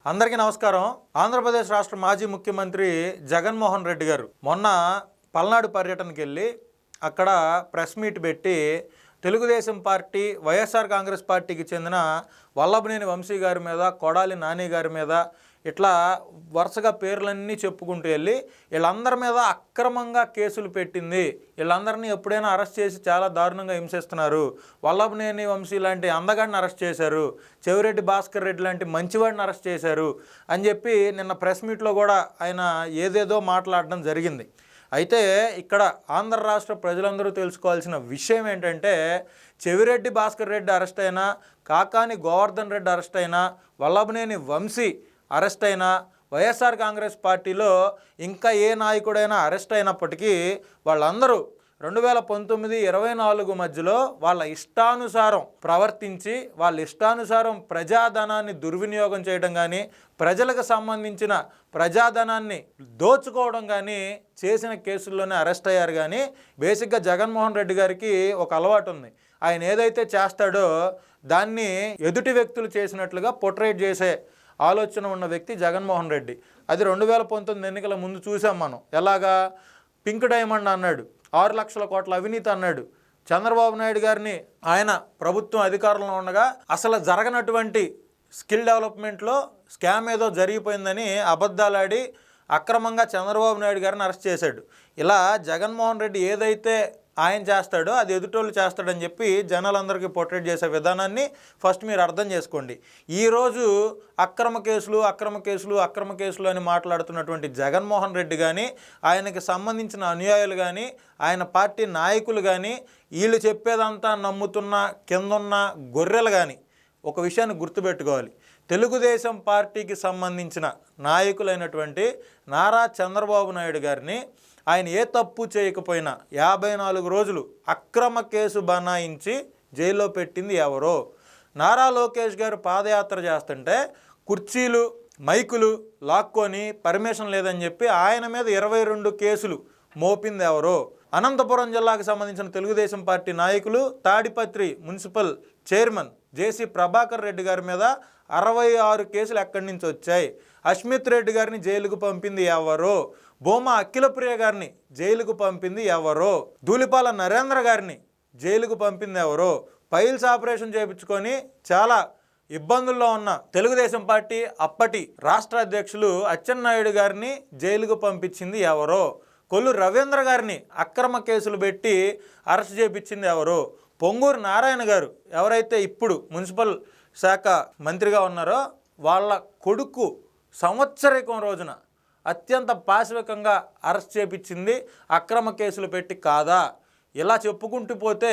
అందరికీ నమస్కారం. ఆంధ్రప్రదేశ్ రాష్ట్ర మాజీ ముఖ్యమంత్రి జగన్మోహన్ రెడ్డి గారు మొన్న పల్నాడు పర్యటనకి వెళ్ళి అక్కడ ప్రెస్ మీట్ పెట్టి తెలుగుదేశం పార్టీ వైఎస్ఆర్ కాంగ్రెస్ పార్టీకి చెందిన వల్లభనేని వంశీ గారి మీద, కొడాలి నాని గారి మీద ఇట్లా వరుసగా పేర్లన్నీ చెప్పుకుంటూ వెళ్ళి వీళ్ళందరి మీద అక్రమంగా కేసులు పెట్టింది, వీళ్ళందరినీ ఎప్పుడైనా అరెస్ట్ చేసి చాలా దారుణంగా హింసిస్తున్నారు, వల్లభనేని వంశీ లాంటి అందగాడిని అరెస్ట్ చేశారు, చెవిరెడ్డి భాస్కర్ రెడ్డి లాంటి మంచివాడిని అరెస్ట్ చేశారు అని చెప్పి నిన్న ప్రెస్ మీట్లో కూడా ఆయన ఏదేదో మాట్లాడడం జరిగింది. అయితే ఇక్కడ ఆంధ్ర రాష్ట్ర ప్రజలందరూ తెలుసుకోవాల్సిన విషయం ఏంటంటే, చెవిరెడ్డి భాస్కర్ రెడ్డి అరెస్ట్ అయినా, కాకాని గోవర్ధన్ రెడ్డి అరెస్ట్ అయినా, వల్లభనేని వంశీ అరెస్ట్ అయినా, వైఎస్ఆర్ కాంగ్రెస్ పార్టీలో ఇంకా ఏ నాయకుడైనా అరెస్ట్ అయినప్పటికీ వాళ్ళందరూ 2019-24 మధ్యలో వాళ్ళ ఇష్టానుసారం ప్రవర్తించి వాళ్ళ ఇష్టానుసారం ప్రజాధనాన్ని దుర్వినియోగం చేయడం కానీ, ప్రజలకు సంబంధించిన ప్రజాధనాన్ని దోచుకోవడం కానీ చేసిన కేసుల్లోనే అరెస్ట్ అయ్యారు. కానీ బేసిక్గా జగన్మోహన్ రెడ్డి గారికి ఒక అలవాటు ఉంది. ఆయన ఏదైతే చేస్తాడో దాన్ని ఎదుటి వ్యక్తులు చేసినట్లుగా పోర్ట్రేట్ చేసే ఆలోచన ఉన్న వ్యక్తి జగన్మోహన్ రెడ్డి. అది 2019 ఎన్నికల ముందు చూసాం మనం. ఎలాగా పింక్ డైమండ్ అన్నాడు, 6 లక్షల కోట్ల అవినీతి అన్నాడు. చంద్రబాబు నాయుడు గారిని ఆయన ప్రభుత్వం అధికారంలో ఉండగా అసలు జరగనటువంటి స్కిల్ డెవలప్మెంట్లో స్కామ్ ఏదో జరిగిపోయిందని అబద్ధాలాడి అక్రమంగా చంద్రబాబు నాయుడు గారిని అరెస్ట్ చేశాడు. ఇలా జగన్మోహన్ రెడ్డి ఏదైతే ఆయన చేస్తాడో అది ఎదుటోళ్ళు చేస్తాడని చెప్పి జనాలందరికీ పోర్ట్రేట్ చేసే విధానాన్ని ఫస్ట్ మీరు అర్థం చేసుకోండి. ఈరోజు అక్రమ కేసులు అని మాట్లాడుతున్నటువంటి జగన్మోహన్ రెడ్డి కానీ, ఆయనకి సంబంధించిన అనుయాయులు కానీ, ఆయన పార్టీ నాయకులు కానీ, వీళ్ళు చెప్పేదంతా నమ్ముతున్న కిందున్న గొర్రెలు కానీ ఒక విషయాన్ని గుర్తుపెట్టుకోవాలి. తెలుగుదేశం పార్టీకి సంబంధించిన నాయకులైనటువంటి నారా చంద్రబాబు నాయుడు గారిని ఆయన ఏ తప్పు చేయకపోయినా 54 రోజులు అక్రమ కేసు బనాయించి జైల్లో పెట్టింది ఎవరో? నారా లోకేష్ గారు పాదయాత్ర చేస్తుంటే కుర్చీలు, మైకులు లాక్కొని పర్మిషన్ లేదని చెప్పి ఆయన మీద 22 కేసులు మోపింది ఎవరో? అనంతపురం జిల్లాకు సంబంధించిన తెలుగుదేశం పార్టీ నాయకులు, తాడిపత్రి మున్సిపల్ చైర్మన్ జేసీ ప్రభాకర్ రెడ్డి గారి మీద 66 కేసులు ఎక్కడి నుంచి వచ్చాయి? అస్మిత్ రెడ్డి గారిని జైలుకు పంపింది ఎవరో? భూమా అఖిలప్రియ గారిని జైలుకు పంపింది ఎవరో? ధూళిపాల నరేంద్ర గారిని జైలుకు పంపింది ఎవరో? పైల్స్ ఆపరేషన్ చేయించుకొని చాలా ఇబ్బందుల్లో ఉన్న తెలుగుదేశం పార్టీ అప్పటి రాష్ట్ర అధ్యక్షులు అచ్చెన్నాయుడు గారిని జైలుకు పంపించింది ఎవరో? కొల్లు రవీంద్ర గారిని అక్రమ కేసులు పెట్టి అరెస్ట్ చేయించింది ఎవరో? పొంగూరు నారాయణ గారు ఎవరైతే ఇప్పుడు మున్సిపల్ శాఖ మంత్రిగా ఉన్నారో వాళ్ళ కొడుకు సంవత్సరికం రోజున అత్యంత పాశవికంగా అరెస్ట్ చేయించింది అక్రమ కేసులు పెట్టి కాదా? ఇలా చెప్పుకుంటూ పోతే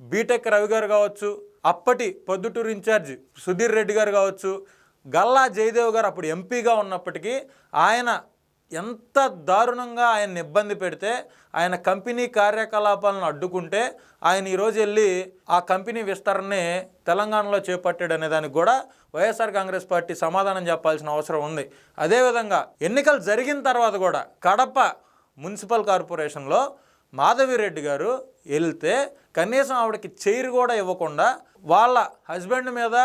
బీటెక్ రవి గారు కావచ్చు, అప్పటి పొద్దుటూరు ఇన్ఛార్జ్ సుధీర్ రెడ్డి గారు కావచ్చు, గల్లా జయదేవ్ గారు అప్పుడు ఎంపీగా ఉన్నప్పటికీ ఆయన ఎంత దారుణంగా ఆయన్ని ఇబ్బంది పెడితే, ఆయన కంపెనీ కార్యకలాపాలను అడ్డుకుంటే ఆయన ఈరోజు వెళ్ళి ఆ కంపెనీ విస్తరణని తెలంగాణలో చేపట్టాడు అనే దానికి కూడా వైఎస్ఆర్ కాంగ్రెస్ పార్టీ సమాధానం చెప్పాల్సిన అవసరం ఉంది. అదేవిధంగా ఎన్నికలు జరిగిన తర్వాత కూడా కడప మున్సిపల్ కార్పొరేషన్లో మాధవిరెడ్డి గారు వెళ్తే కనీసం ఆవిడకి చైర్ కూడా ఇవ్వకుండా వాళ్ళ హస్బెండ్ మీద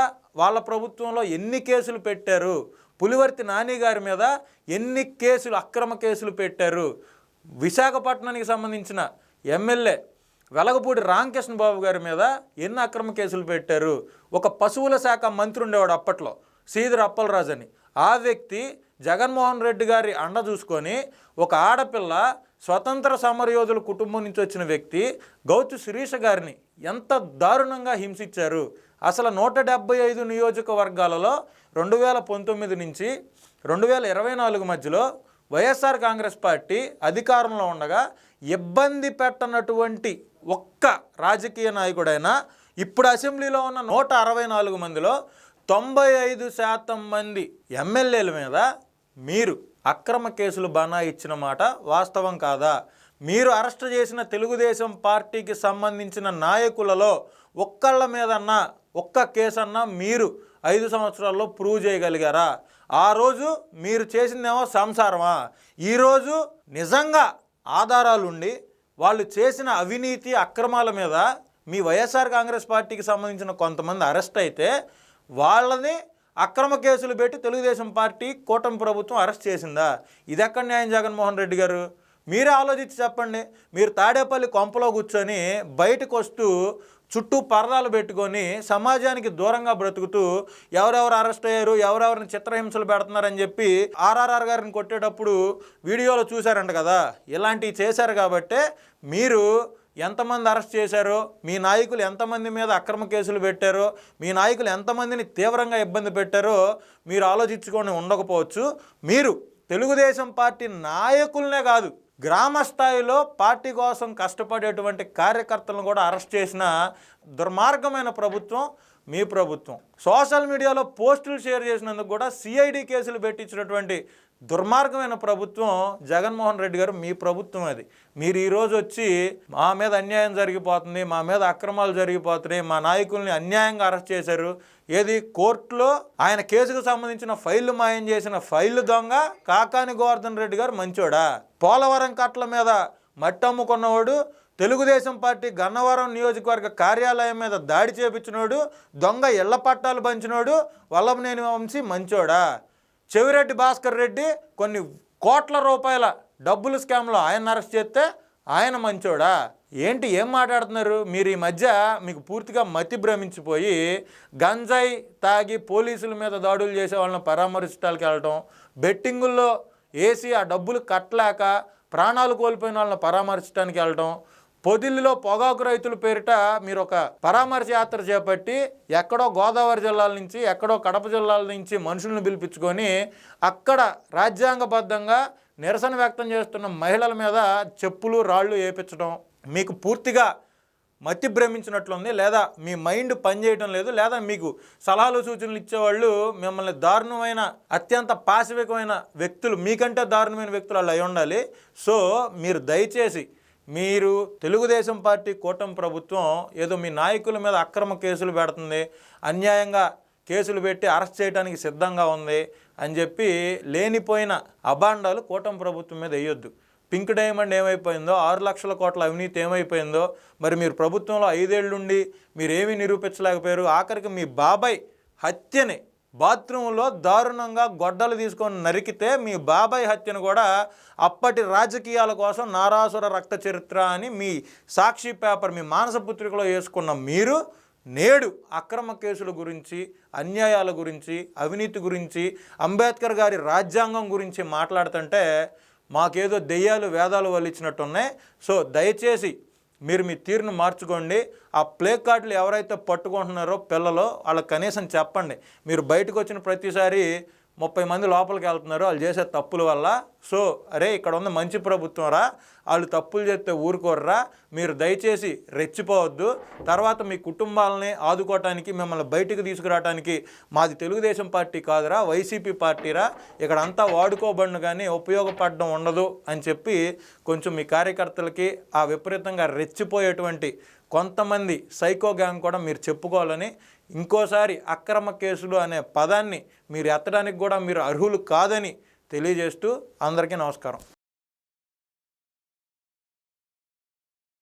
వాళ్ళ ప్రభుత్వంలో ఎన్ని కేసులు పెట్టారు, పులివర్తి నాని గారి మీద ఎన్ని కేసులు అక్రమ కేసులు పెట్టారు, విశాఖపట్నానికి సంబంధించిన ఎమ్మెల్యే వెలగపూడి రామకృష్ణ బాబు గారి మీద ఎన్ని అక్రమ కేసులు పెట్టారు. ఒక పశువుల శాఖ మంత్రి ఉండేవాడు అప్పట్లో, శ్రీధర్ అప్పలరాజు అని. ఆ వ్యక్తి జగన్మోహన్ రెడ్డి గారి అండ చూసుకొని ఒక ఆడపిల్ల స్వతంత్ర సమరయోధుల కుటుంబం నుంచి వచ్చిన వ్యక్తి గౌతు శిరీష గారిని ఎంత దారుణంగా హింసించారు. అసలు 175 నియోజకవర్గాలలో 2019 నుంచి 2024 మధ్యలో వైఎస్ఆర్ కాంగ్రెస్ పార్టీ అధికారంలో ఉండగా ఇబ్బంది పెట్టనటువంటి ఒక్క రాజకీయ నాయకుడైనా ఇప్పుడు అసెంబ్లీలో ఉన్న 164 మందిలో 95% మంది ఎమ్మెల్యేల మీద మీరు అక్రమ కేసులు బనాయించిన మాట వాస్తవం కాదా? మీరు అరెస్ట్ చేసిన తెలుగుదేశం పార్టీకి సంబంధించిన నాయకులలో ఒక్కళ్ళ మీదన్నా ఒక్క కేసన్నా మీరు 5 సంవత్సరాల్లో ప్రూవ్ చేయగలిగారా? ఆ రోజు మీరు చేసిందేమో సంసారమా? ఈరోజు నిజంగా ఆధారాలుండి వాళ్ళు చేసిన అవినీతి అక్రమాల మీద మీ వైఎస్ఆర్ కాంగ్రెస్ పార్టీకి సంబంధించిన కొంతమంది అరెస్ట్ అయితే వాళ్ళని అక్రమ కేసులు పెట్టి తెలుగుదేశం పార్టీ కూటమి ప్రభుత్వం అరెస్ట్ చేసిందా? ఇది ఎక్కడ న్యాయం జగన్మోహన్ రెడ్డి గారు? మీరే ఆలోచించి చెప్పండి. మీరు తాడేపల్లి కొంపలో కూర్చొని బయటకు వస్తూ చుట్టూ పరదాలు పెట్టుకొని సమాజానికి దూరంగా బ్రతుకుతూ ఎవరెవరు అరెస్ట్ అయ్యారు, ఎవరెవరిని చిత్రహింసలు పెడుతున్నారని చెప్పి ఆర్ఆర్ఆర్ గారిని కొట్టేటప్పుడు వీడియోలో చూశారంట కదా. ఇలాంటివి చేశారు కాబట్టే మీరు ఎంతమంది అరెస్ట్ చేశారో, మీ నాయకులు ఎంతమంది మీద అక్రమ కేసులు పెట్టారో, మీ నాయకులు ఎంతమందిని తీవ్రంగా ఇబ్బంది పెట్టారో మీరు ఆలోచించుకొని ఉండకపోవచ్చు. మీరు తెలుగుదేశం పార్టీ నాయకులనే కాదు, గ్రామ స్థాయిలో పార్టీ కోసం కష్టపడేటువంటి కార్యకర్తలను కూడా అరెస్ట్ చేసిన దుర్మార్గమైన ప్రభుత్వం మీ ప్రభుత్వం. సోషల్ మీడియాలో పోస్టులు షేర్ చేసినందుకు కూడా సిఐడి కేసులు పెట్టించినటువంటి దుర్మార్గమైన ప్రభుత్వం జగన్మోహన్ రెడ్డి గారు మీ ప్రభుత్వం. అది మీరు ఈరోజు వచ్చి మా మీద అన్యాయం జరిగిపోతుంది, మా మీద అక్రమాలు జరిగిపోతున్నాయి, మా నాయకుల్ని అన్యాయంగా అరెస్ట్ చేశారు, ఏది కోర్టులో ఆయన కేసుకు సంబంధించిన ఫైళ్లు మాయం చేసిన ఫైళ్లు దొంగ కాకాని గోవర్ధన్ రెడ్డి గారు మంచోడా? పోలవరం కట్ల మీద మట్టి అమ్ముకున్నవాడు, తెలుగుదేశం పార్టీ గన్నవరం నియోజకవర్గ కార్యాలయం మీద దాడి చేపించినోడు, దొంగ ఇళ్ల పట్టాలు పంచినోడు వల్లభనేని వంశీ మంచోడా? చెవిరెడ్డి భాస్కర్ రెడ్డి కొన్ని కోట్ల రూపాయల డబ్బులు స్కామ్లో ఆయన అరెస్ట్ చేస్తే ఆయన మంచోడా? ఏంటి, ఏం మాట్లాడుతున్నారు మీరు? ఈ మధ్య మీకు పూర్తిగా మతి భ్రమించిపోయి గంజాయి తాగి పోలీసుల మీద దాడులు చేసే వాళ్ళని పరామర్శించడానికి వెళ్ళటం, బెట్టింగుల్లో వేసి ఆ డబ్బులు కట్టలేక ప్రాణాలు కోల్పోయిన వాళ్ళని పరామర్శించడానికి వెళ్ళటం, పొదిల్లిలో పొగాకు రైతుల పేరిట మీరు ఒక పరామర్శ యాత్ర చేపట్టి ఎక్కడో గోదావరి జిల్లాల నుంచి, ఎక్కడో కడప జిల్లాల నుంచి మనుషులను పిలిపించుకొని అక్కడ రాజ్యాంగబద్ధంగా నిరసన వ్యక్తం చేస్తున్న మహిళల మీద చెప్పులు రాళ్ళు వేయించడం మీకు పూర్తిగా మతి భ్రమించినట్లుంది. లేదా మీ మైండ్ పనిచేయటం లేదు, లేదా మీకు సలహాలు సూచనలు ఇచ్చేవాళ్ళు మిమ్మల్ని దారుణమైన అత్యంత పాశవికమైన వ్యక్తులు, మీకంటే దారుణమైన వ్యక్తులు అలా అయి ఉండాలి. సో మీరు దయచేసి మీరు తెలుగుదేశం పార్టీ కూటమి ప్రభుత్వం ఏదో మీ నాయకుల మీద అక్రమ కేసులు పెడుతుంది, అన్యాయంగా కేసులు పెట్టి అరెస్ట్ చేయడానికి సిద్ధంగా ఉంది అని చెప్పి లేనిపోయిన అభాండాలు కూటమి ప్రభుత్వం మీద వేయొద్దు. పింక్ డైమండ్ ఏమైపోయిందో, 6 లక్షల కోట్ల అవినీతి ఏమైపోయిందో, మరి మీరు ప్రభుత్వంలో 5 ఏళ్ళుండి మీరేమీ నిరూపించలేకపోయారు. ఆఖరికి మీ బాబాయ్ హత్యని బాత్రూంలో దారుణంగా గొడ్డలు తీసుకొని నరికితే మీ బాబాయ్ హత్యను కూడా అప్పటి రాజకీయాల కోసం నారాసుర రక్త చరిత్ర అని మీ సాక్షి పేపర్, మీ మానసపుత్రికలో వేసుకున్న మీరు నేడు అక్రమ కేసుల గురించి, అన్యాయాల గురించి, అవినీతి గురించి, అంబేద్కర్ గారి రాజ్యాంగం గురించి మాట్లాడుతుంటే మాకేదో దెయ్యాలు వేదాలు వల్లించినట్టున్నాయి. సో దయచేసి మీరు మీ తీరును మార్చుకోండి. ఆ ప్లే కార్డులు ఎవరైతే పట్టుకుంటున్నారో పిల్లలు వాళ్ళకి కనీసం చెప్పండి. మీరు బయటకు వచ్చిన ప్రతిసారి 30 మంది లోపలికి వెళ్తున్నారు వాళ్ళు చేసే తప్పుల వల్ల. సో అరే ఇక్కడ ఉన్న మంచి ప్రభుత్వం రా, వాళ్ళు తప్పులు చేస్తే ఊరుకోర్రా, మీరు దయచేసి రెచ్చిపోవద్దు. తర్వాత మీ కుటుంబాలని ఆదుకోవటానికి, మిమ్మల్ని బయటకు తీసుకురావడానికి మాది తెలుగుదేశం పార్టీ కాదురా, వైసీపీ పార్టీరా, ఇక్కడ అంతా వాడుకోబడిన కానీ ఉపయోగపడడం ఉండదు అని చెప్పి కొంచెం మీ కార్యకర్తలకి ఆ విపరీతంగా రెచ్చిపోయేటువంటి కొంతమంది సైకో గ్యాంగ్ కూడా మీరు చెప్పుకోవాలని, ఇంకోసారి అక్రమ కేసులు అనే పదాన్ని మీరు ఎత్తడానికి కూడా మీరు అర్హులు కాదని తెలియజేస్తూ అందరికీ నమస్కారం.